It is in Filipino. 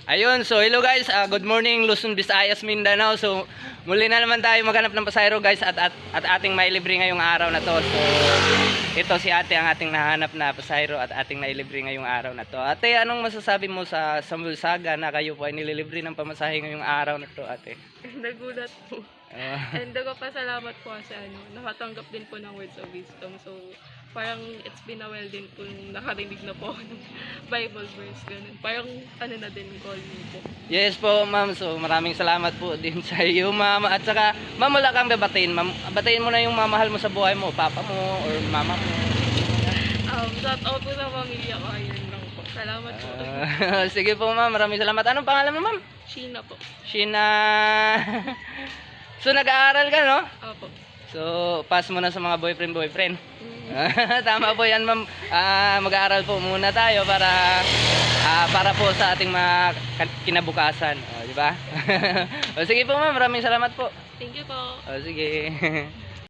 Ayun, so hello guys, good morning Luzon, Visayas, Mindanao. So muli na naman tayo maghanap ng pasahero guys at ating mailibre ngayong araw na to. So ito si ate ang ating nahanap na pasahero at ating nailibre ngayong araw na to. Ate, anong masasabi mo sa Samuel Saga na kayo po ay nililibre ng pamasahe ngayong araw na to, ate? Nagulat po. And nagpapasalamat po kasi nakatanggap din po ng words of wisdom. So, parang it's been a while din po nung nakarinig na po ako ng Bible verse. Ganun. Parang na din, call me po. Yes po, ma'am. So maraming salamat po din sa iyo, ma'am. At saka, ma'am, wala kang babatiin. Ma'am, batiin mo na yung mamahal mo sa buhay mo, papa mo or mama mo. Shout out po sa pamilya ko. Ayun lang po. Salamat po. Sige po, ma'am. Maraming salamat. Anong pangalan mo, ma'am? Sheena po. Sheena. So nag-aaral ka, no? Opo. So pass mo na sa mga boyfriend. Tama po yan, ma'am. Mag-aaral po muna tayo para po sa ating mga kinabukasan, di ba? O, sige po, ma'am, maraming salamat po. Thank you po. O, sige.